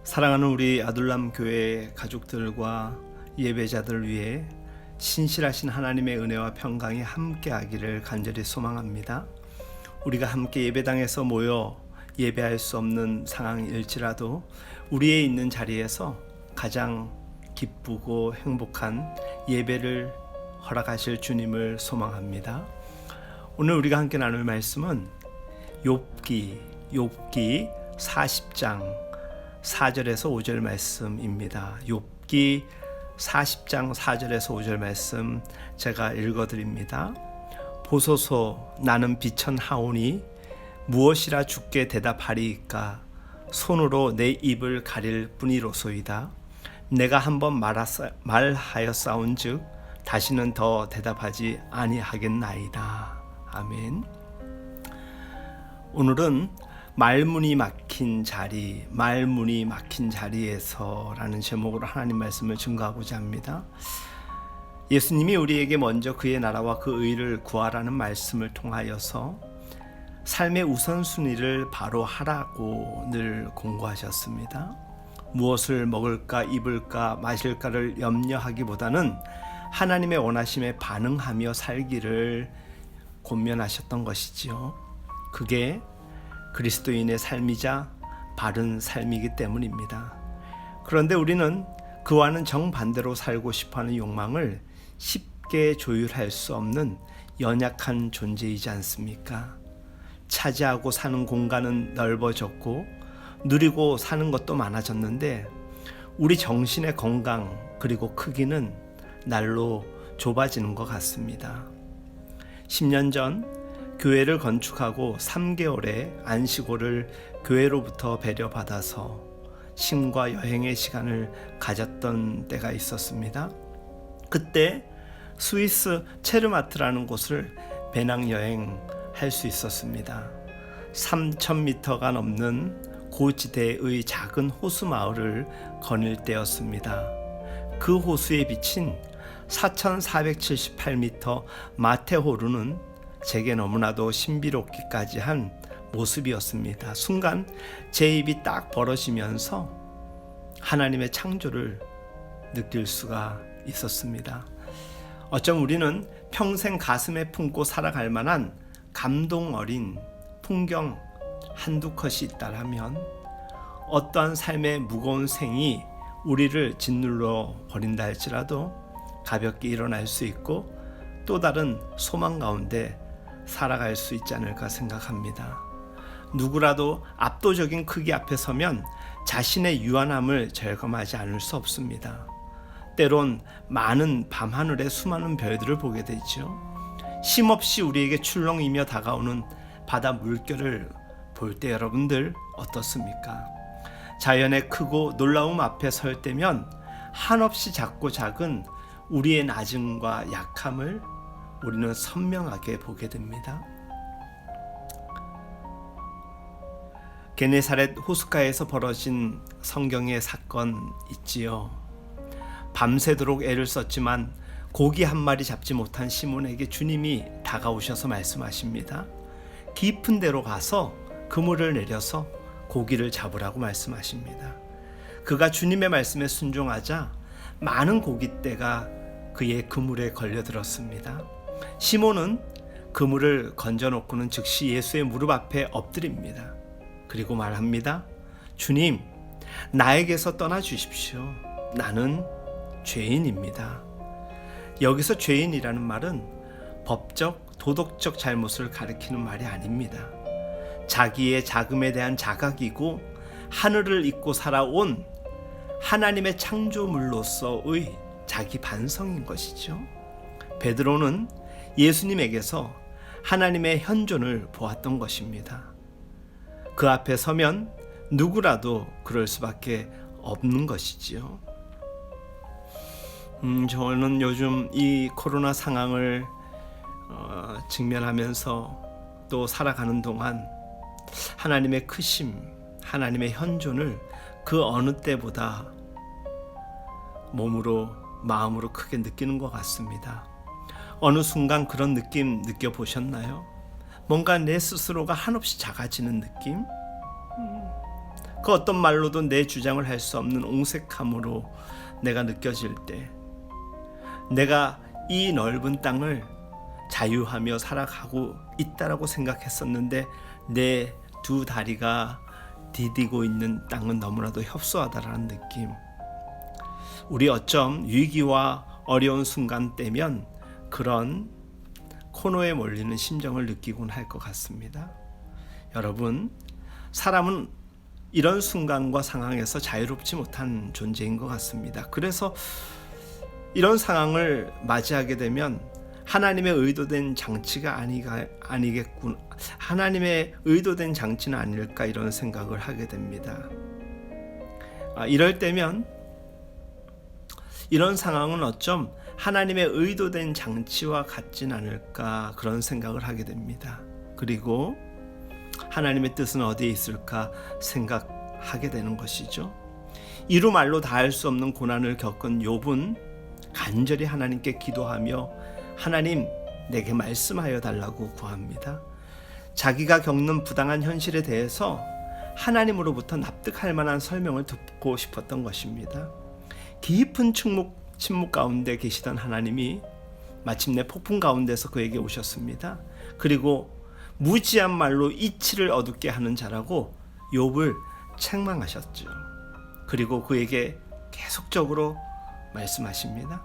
사랑하는 우리 아둘람 교회 가족들과 예배자들을 위해 신실하신 하나님의 은혜와 평강이 함께하기를 간절히 소망합니다. 우리가 함께 예배당에서 모여 예배할 수 없는 상황일지라도 우리의 있는 자리에서 가장 기쁘고 행복한 예배를 허락하실 주님을 소망합니다. 오늘 우리가 함께 나눌 말씀은 욥기 40장 4절에서 5절 말씀입니다. 욥기 40장 4절에서 5절 말씀 제가 읽어드립니다. 보소서, 나는 비천하오니 무엇이라 주께 대답하리이까? 손으로 내 입을 가릴 뿐이로소이다. 내가 한번 말하였사온즉 다시는 더 대답하지 아니하겠나이다. 아멘. 오늘은 말문이 막힌 자리에서 라는 제목으로 하나님 말씀을 증거하고자 합니다. 예수님이 우리에게 먼저 그의 나라와 그 의를 구하라는 말씀을 통하여서 삶의 우선순위를 바로 하라고 늘 공고하셨습니다. 무엇을 먹을까, 입을까, 마실까를 염려하기보다는 하나님의 원하심에 반응하며 살기를 권면하셨던 것이지요. 그게 그리스도인의 삶이자 바른 삶이기 때문입니다. 그런데 우리는 그와는 정반대로 살고 싶어하는 욕망을 쉽게 조율할 수 없는 연약한 존재이지 않습니까? 차지하고 사는 공간은 넓어졌고 누리고 사는 것도 많아졌는데 우리 정신의 건강 그리고 크기는 날로 좁아지는 것 같습니다. 10년 전 교회를 건축하고 3개월의 안식오를 교회로부터 배려받아서 쉼과 여행의 시간을 가졌던 때가 있었습니다. 그때 스위스 체르마트라는 곳을 배낭여행할 수 있었습니다. 3,000m가 넘는 고지대의 작은 호수 마을을 거닐 때였습니다. 그 호수에 비친 4,478m 마테호르는 제게 너무나도 신비롭기까지 한 모습이었습니다. 순간 제 입이 딱 벌어지면서 하나님의 창조를 느낄 수가 있었습니다. 어쩜 우리는 평생 가슴에 품고 살아갈 만한 감동 어린 풍경 한두 컷이 있다라면 어떠한 삶의 무거운 생이 우리를 짓눌러 버린다 할지라도 가볍게 일어날 수 있고 또 다른 소망 가운데 살아갈 수 있지 않을까 생각합니다. 누구라도 압도적인 크기 앞에 서면 자신의 유한함을 절감하지 않을 수 없습니다. 때론 많은 밤하늘의 수많은 별들을 보게 되죠. 쉼없이 우리에게 출렁이며 다가오는 바다 물결을 볼 때 여러분들 어떻습니까? 자연의 크고 놀라움 앞에 설 때면 한없이 작고 작은 우리의 낮음과 약함을 우리는 선명하게 보게 됩니다. 게네사렛 호숫가에서 벌어진 성경의 사건 있지요. 밤새도록 애를 썼지만 고기 한 마리 잡지 못한 시몬에게 주님이 다가오셔서 말씀하십니다. 깊은 데로 가서 그물을 내려서 고기를 잡으라고 말씀하십니다. 그가 주님의 말씀에 순종하자 많은 고깃대가 그의 그물에 걸려들었습니다. 시몬은 그물을 건져놓고는 즉시 예수의 무릎 앞에 엎드립니다. 그리고 말합니다. 주님, 나에게서 떠나 주십시오. 나는 죄인입니다. 여기서 죄인이라는 말은 법적, 도덕적 잘못을 가리키는 말이 아닙니다. 자기의 자금에 대한 자각이고 하늘을 잊고 살아온 하나님의 창조물로서의 자기 반성인 것이죠. 베드로는 예수님에게서 하나님의 현존을 보았던 것입니다. 그 앞에 서면 누구라도 그럴 수밖에 없는 것이지요. 저는 요즘 이 코로나 상황을 직면하면서 또 살아가는 동안 하나님의 크심, 하나님의 현존을 그 어느 때보다 몸으로 마음으로 크게 느끼는 것 같습니다. 어느 순간 그런 느낌 느껴보셨나요? 뭔가 내 스스로가 한없이 작아지는 느낌? 그 어떤 말로도 내 주장을 할 수 없는 옹색함으로 내가 느껴질 때, 내가 이 넓은 땅을 자유하며 살아가고 있다라고 생각했었는데 내 두 다리가 디디고 있는 땅은 너무나도 협소하다라는 느낌. 우리 어쩜 위기와 어려운 순간 때면 그런 코너에 몰리는 심정을 느끼곤 할 것 같습니다. 여러분, 사람은 이런 순간과 상황에서 자유롭지 못한 존재인 것 같습니다. 그래서 이런 상황을 맞이하게 되면 하나님의 의도된 장치가 아니겠군, 하나님의 의도된 장치는 아닐까, 이런 생각을 하게 됩니다. 이럴 때면 이런 상황은 어쩜 하나님의 의도된 장치와 같진 않을까, 그런 생각을 하게 됩니다. 그리고 하나님의 뜻은 어디에 있을까 생각하게 되는 것이죠. 이루 말로 다 할 수 없는 고난을 겪은 욥은 간절히 하나님께 기도하며 하나님, 내게 말씀하여 달라고 구합니다. 자기가 겪는 부당한 현실에 대해서 하나님으로부터 납득할 만한 설명을 듣고 싶었던 것입니다. 깊은 침묵 가운데 계시던 하나님이 마침내 폭풍 가운데서 그에게 오셨습니다. 그리고 무지한 말로 이치를 어둡게 하는 자라고 욥을 책망하셨죠. 그리고 그에게 계속적으로 말씀하십니다.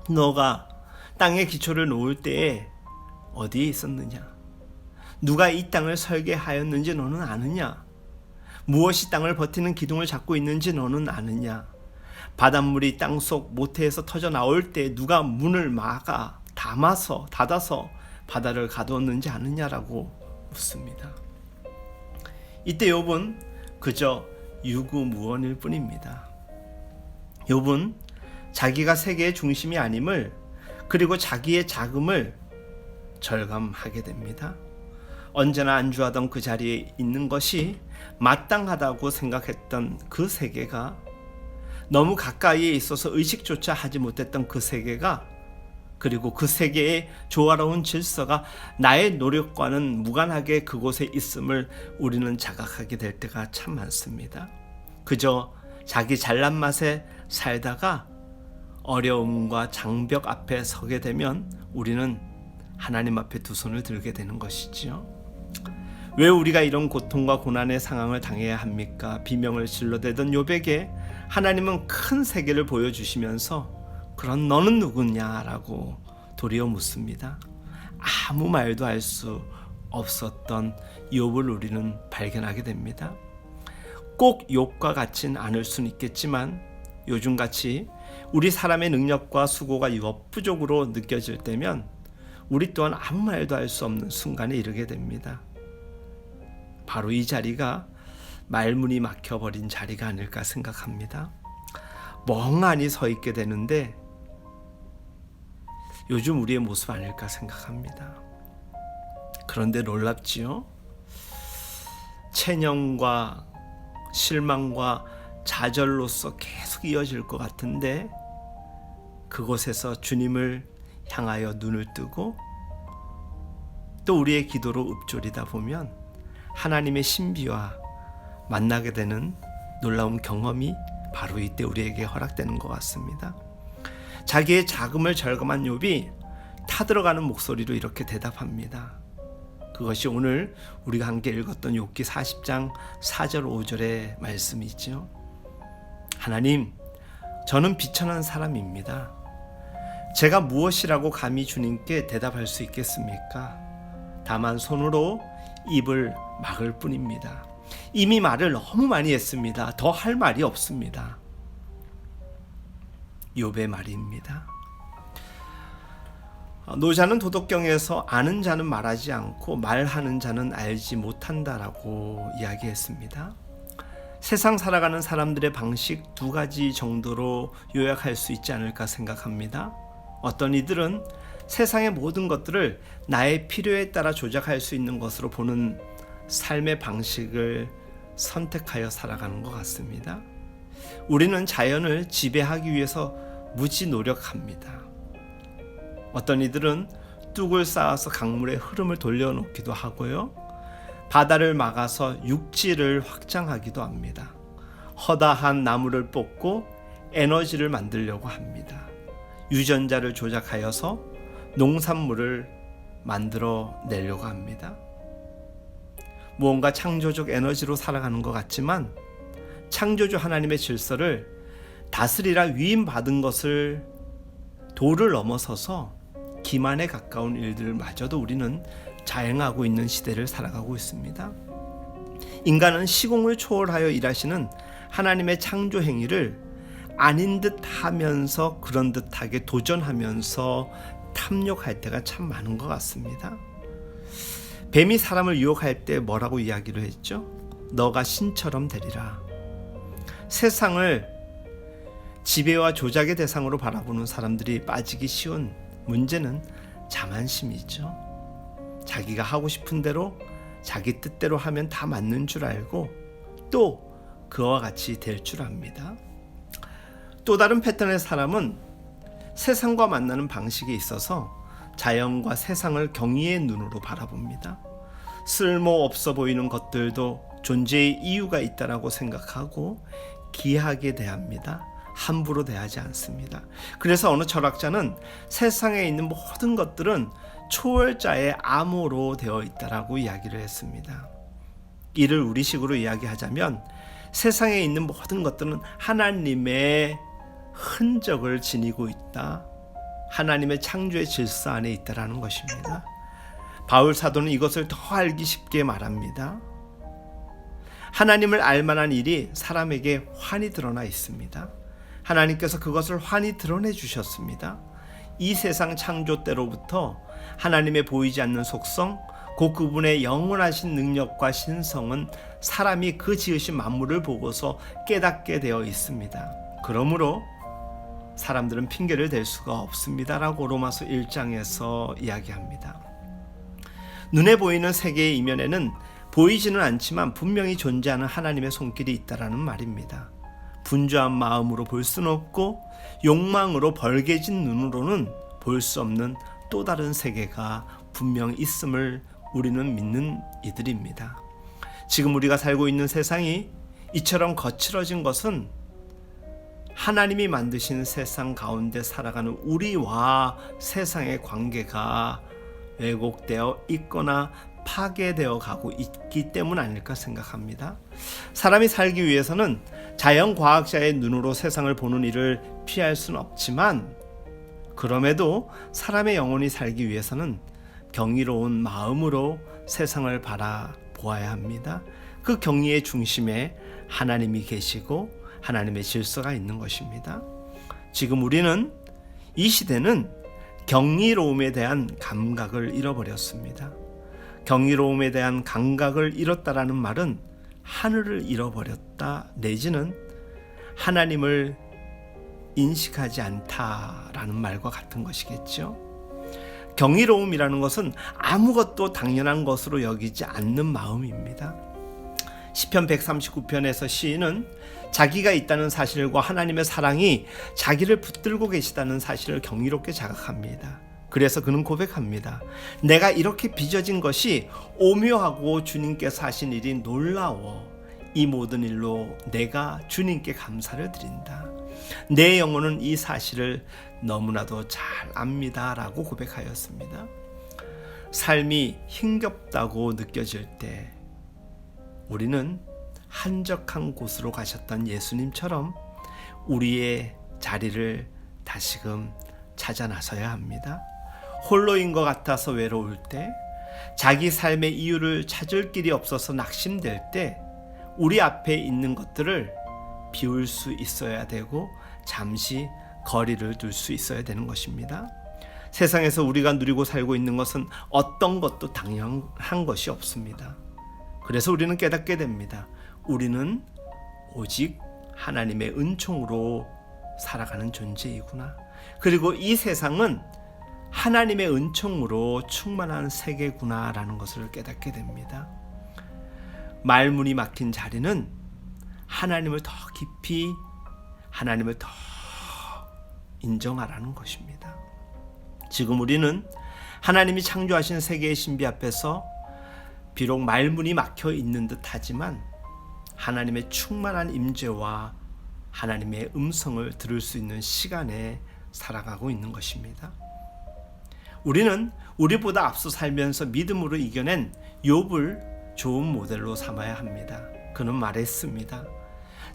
너가 땅의 기초를 놓을 때에 어디에 있었느냐? 누가 이 땅을 설계하였는지 너는 아느냐? 무엇이 땅을 버티는 기둥을 잡고 있는지 너는 아느냐? 바닷물이 땅속 모태에서 터져 나올 때 누가 문을 막아 닫아서 바다를 가두었는지 아느냐라고 묻습니다. 이때 욥은 그저 유구무원일 뿐입니다. 욥은 자기가 세계의 중심이 아님을, 그리고 자기의 자금을 절감하게 됩니다. 언제나 안주하던 그 자리에 있는 것이 마땅하다고 생각했던 그 세계가, 너무 가까이에 있어서 의식조차 하지 못했던 그 세계가, 그리고 그 세계의 조화로운 질서가 나의 노력과는 무관하게 그곳에 있음을 우리는 자각하게 될 때가 참 많습니다. 그저 자기 잘난 맛에 살다가 어려움과 장벽 앞에 서게 되면 우리는 하나님 앞에 두 손을 들게 되는 것이지요. 왜 우리가 이런 고통과 고난의 상황을 당해야 합니까? 비명을 질러대던 욥에게 하나님은 큰 세계를 보여주시면서 그런 너는 누구냐라고 도리어 묻습니다. 아무 말도 할 수 없었던 욥을 우리는 발견하게 됩니다. 꼭 욥과 같진 않을 수는 있겠지만 요즘같이 우리 사람의 능력과 수고가 역부족으로 느껴질 때면 우리 또한 아무 말도 할 수 없는 순간에 이르게 됩니다. 바로 이 자리가 말문이 막혀버린 자리가 아닐까 생각합니다. 멍하니 서 있게 되는데 요즘 우리의 모습 아닐까 생각합니다. 그런데 놀랍지요? 체념과 실망과 좌절로서 계속 이어질 것 같은데 그곳에서 주님을 향하여 눈을 뜨고 또 우리의 기도로 읊조리다 보면 하나님의 신비와 만나게 되는 놀라운 경험이 바로 이때 우리에게 허락되는 것 같습니다. 자기의 자금을 절감한 욥이 타들어가는 목소리로 이렇게 대답합니다. 그것이 오늘 우리가 함께 읽었던 욥기 40장 4절 5절의 말씀이죠. 하나님, 저는 비천한 사람입니다. 제가 무엇이라고 감히 주님께 대답할 수 있겠습니까? 다만 손으로 입을 막을 뿐입니다. 이미 말을 너무 많이 했습니다. 더 할 말이 없습니다. 욥의 말입니다. 노자는 도덕경에서 아는 자는 말하지 않고 말하는 자는 알지 못한다라고 이야기했습니다. 세상 살아가는 사람들의 방식 두 가지 정도로 요약할 수 있지 않을까 생각합니다. 어떤 이들은 세상의 모든 것들을 나의 필요에 따라 조작할 수 있는 것으로 보는 삶의 방식을 선택하여 살아가는 것 같습니다. 우리는 자연을 지배하기 위해서 무지 노력합니다. 어떤 이들은 뚝을 쌓아서 강물의 흐름을 돌려놓기도 하고요. 바다를 막아서 육지를 확장하기도 합니다. 허다한 나무를 뽑고 에너지를 만들려고 합니다. 유전자를 조작하여서 농산물을 만들어 내려고 합니다. 무언가 창조적 에너지로 살아가는 것 같지만 창조주 하나님의 질서를 다스리라 위임받은 것을 도를 넘어서서 기만에 가까운 일들마저도 우리는 자행하고 있는 시대를 살아가고 있습니다. 인간은 시공을 초월하여 일하시는 하나님의 창조 행위를 아닌 듯 하면서 그런 듯하게 도전하면서 탐욕할 때가 참 많은 것 같습니다. 뱀이 사람을 유혹할 때 뭐라고 이야기를 했죠? 너가 신처럼 되리라. 세상을 지배와 조작의 대상으로 바라보는 사람들이 빠지기 쉬운 문제는 자만심이죠. 자기가 하고 싶은 대로 자기 뜻대로 하면 다 맞는 줄 알고 또 그와 같이 될 줄 압니다. 또 다른 패턴의 사람은 세상과 만나는 방식에 있어서 자연과 세상을 경의의 눈으로 바라봅니다. 쓸모없어 보이는 것들도 존재의 이유가 있다라고 생각하고 귀하게 대합니다. 함부로 대하지 않습니다. 그래서 어느 철학자는 세상에 있는 모든 것들은 초월자의 암호로 되어 있다라고 이야기를 했습니다. 이를 우리식으로 이야기하자면 세상에 있는 모든 것들은 하나님의 흔적을 지니고 있다. 하나님의 창조의 질서 안에 있다라는 것입니다. 바울 사도는 이것을 더 알기 쉽게 말합니다. 하나님을 알만한 일이 사람에게 환히 드러나 있습니다. 하나님께서 그것을 환히 드러내 주셨습니다. 이 세상 창조 때로부터 하나님의 보이지 않는 속성, 곧 그분의 영원하신 능력과 신성은 사람이 그 지으신 만물을 보고서 깨닫게 되어 있습니다. 그러므로 사람들은 핑계를 댈 수가 없습니다라고 로마서 1장에서 이야기합니다. 눈에 보이는 세계의 이면에는 보이지는 않지만 분명히 존재하는 하나님의 손길이 있다라는 말입니다. 분주한 마음으로 볼 수는 없고 욕망으로 벌게진 눈으로는 볼 수 없는 또 다른 세계가 분명 있음을 우리는 믿는 이들입니다. 지금 우리가 살고 있는 세상이 이처럼 거칠어진 것은 하나님이 만드신 세상 가운데 살아가는 우리와 세상의 관계가 왜곡되어 있거나 파괴되어 가고 있기 때문 아닐까 생각합니다. 사람이 살기 위해서는 자연과학자의 눈으로 세상을 보는 일을 피할 수는 없지만 그럼에도 사람의 영혼이 살기 위해서는 경이로운 마음으로 세상을 바라보아야 합니다. 그 경의의 중심에 하나님이 계시고 하나님의 질서가 있는 것입니다. 지금 우리는 이 시대는 경이로움에 대한 감각을 잃어버렸습니다. 경이로움에 대한 감각을 잃었다라는 말은 하늘을 잃어버렸다 내지는 하나님을 인식하지 않다라는 말과 같은 것이겠죠. 경이로움이라는 것은 아무것도 당연한 것으로 여기지 않는 마음입니다. 시편 139편에서 시인은 자기가 있다는 사실과 하나님의 사랑이 자기를 붙들고 계시다는 사실을 경이롭게 자각합니다. 그래서 그는 고백합니다. 내가 이렇게 빚어진 것이 오묘하고 주님께서 하신 일이 놀라워. 이 모든 일로 내가 주님께 감사를 드린다. 내 영혼은 이 사실을 너무나도 잘 압니다 라고 고백하였습니다. 삶이 힘겹다고 느껴질 때 우리는 한적한 곳으로 가셨던 예수님처럼 우리의 자리를 다시금 찾아 나서야 합니다. 홀로인 것 같아서 외로울 때, 자기 삶의 이유를 찾을 길이 없어서 낙심될 때 우리 앞에 있는 것들을 비울 수 있어야 되고 잠시 거리를 둘 수 있어야 되는 것입니다. 세상에서 우리가 누리고 살고 있는 것은 어떤 것도 당연한 것이 없습니다. 그래서 우리는 깨닫게 됩니다. 우리는 오직 하나님의 은총으로 살아가는 존재이구나. 그리고 이 세상은 하나님의 은총으로 충만한 세계구나라는 것을 깨닫게 됩니다. 말문이 막힌 자리는 하나님을 더 깊이, 하나님을 더 인정하라는 것입니다. 지금 우리는 하나님이 창조하신 세계의 신비 앞에서 비록 말문이 막혀 있는 듯 하지만 하나님의 충만한 임재와 하나님의 음성을 들을 수 있는 시간에 살아가고 있는 것입니다. 우리는 우리보다 앞서 살면서 믿음으로 이겨낸 욥을 좋은 모델로 삼아야 합니다. 그는 말했습니다.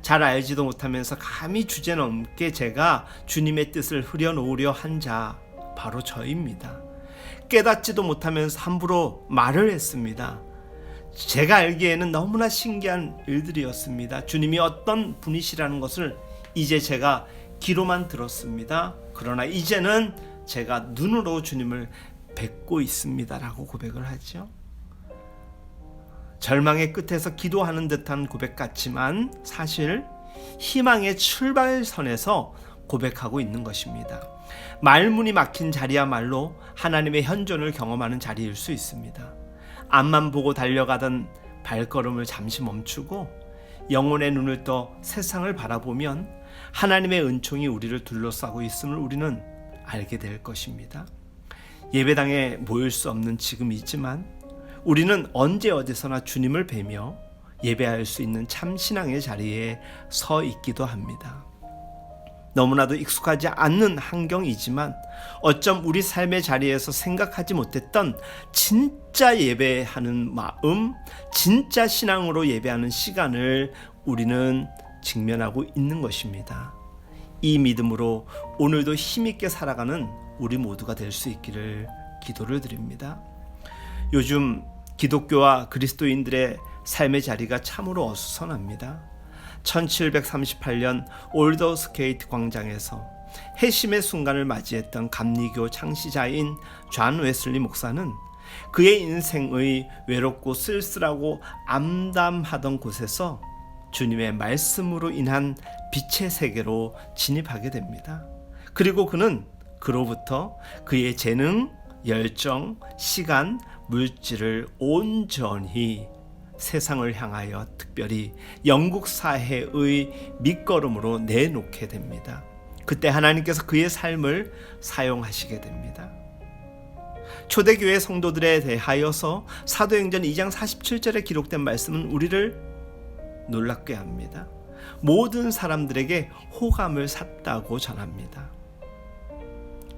잘 알지도 못하면서 감히 주제넘게 제가 주님의 뜻을 흐려놓으려 한 자 바로 저입니다. 깨닫지도 못하면서 함부로 말을 했습니다. 제가 알기에는 너무나 신기한 일들이었습니다. 주님이 어떤 분이시라는 것을 이제 제가 귀로만 들었습니다. 그러나 이제는 제가 눈으로 주님을 뵙고 있습니다라고 고백을 하죠. 절망의 끝에서 기도하는 듯한 고백 같지만 사실 희망의 출발선에서 고백하고 있는 것입니다. 말문이 막힌 자리야말로 하나님의 현존을 경험하는 자리일 수 있습니다. 앞만 보고 달려가던 발걸음을 잠시 멈추고 영혼의 눈을 떠 세상을 바라보면 하나님의 은총이 우리를 둘러싸고 있음을 우리는 알게 될 것입니다. 예배당에 모일 수 없는 지금이지만 우리는 언제 어디서나 주님을 뵈며 예배할 수 있는 참 신앙의 자리에 서 있기도 합니다. 너무나도 익숙하지 않는 환경이지만 어쩜 우리 삶의 자리에서 생각하지 못했던 진짜 예배하는 마음, 진짜 신앙으로 예배하는 시간을 우리는 직면하고 있는 것입니다. 이 믿음으로 오늘도 힘있게 살아가는 우리 모두가 될 수 있기를 기도를 드립니다. 요즘 기독교와 그리스도인들의 삶의 자리가 참으로 어수선합니다. 1738년 올더스게이트 광장에서 회심의 순간을 맞이했던 감리교 창시자인 존 웨슬리 목사는 그의 인생의 외롭고 쓸쓸하고 암담하던 곳에서 주님의 말씀으로 인한 빛의 세계로 진입하게 됩니다. 그리고 그는 그로부터 그의 재능, 열정, 시간, 물질을 온전히 세상을 향하여 특별히 영국 사회의 밑거름으로 내놓게 됩니다. 그때 하나님께서 그의 삶을 사용하시게 됩니다. 초대교회 성도들에 대하여서 사도행전 2장 47절에 기록된 말씀은 우리를 놀랍게 합니다. 모든 사람들에게 호감을 샀다고 전합니다.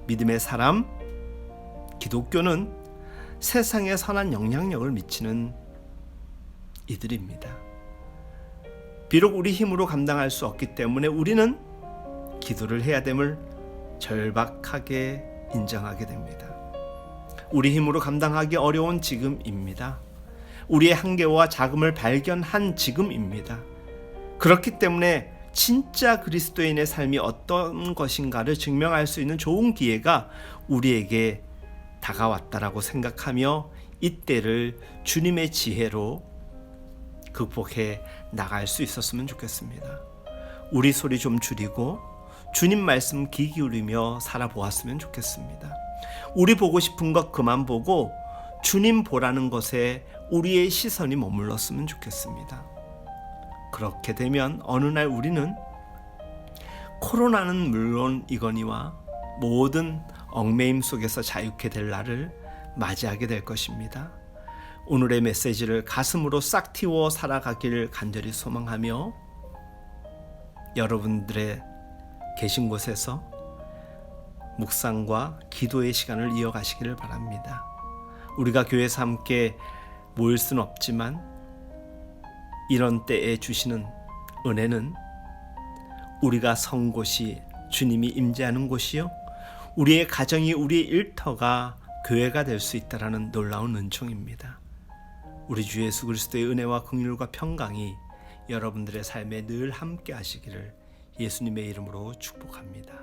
믿음의 사람, 기독교는 세상에 선한 영향력을 미치는 이들입니다. 비록 우리 힘으로 감당할 수 없기 때문에 우리는 기도를 해야 됨을 절박하게 인정하게 됩니다. 우리 힘으로 감당하기 어려운 지금입니다. 우리의 한계와 자금을 발견한 지금입니다. 그렇기 때문에 진짜 그리스도인의 삶이 어떤 것인가를 증명할 수 있는 좋은 기회가 우리에게 다가왔다라고 생각하며 이때를 주님의 지혜로 극복해 나갈 수 있었으면 좋겠습니다. 우리 소리 좀 줄이고 주님 말씀 귀 기울이며 살아보았으면 좋겠습니다. 우리 보고 싶은 것 그만 보고 주님 보라는 것에 우리의 시선이 머물렀으면 좋겠습니다. 그렇게 되면 어느 날 우리는 코로나는 물론이거니와 모든 얽매임 속에서 자유케 될 날을 맞이하게 될 것입니다. 오늘의 메시지를 가슴으로 싹 틔워 살아가기를 간절히 소망하며 여러분들의 계신 곳에서 묵상과 기도의 시간을 이어가시기를 바랍니다. 우리가 교회에서 함께 모일 수는 없지만 이런 때에 주시는 은혜는 우리가 선 곳이 주님이 임재하는 곳이요 우리의 가정이 우리의 일터가 교회가 될 수 있다라는 놀라운 은총입니다. 우리 주 예수 그리스도의 은혜와 긍휼과 평강이 여러분들의 삶에 늘 함께 하시기를 예수님의 이름으로 축복합니다.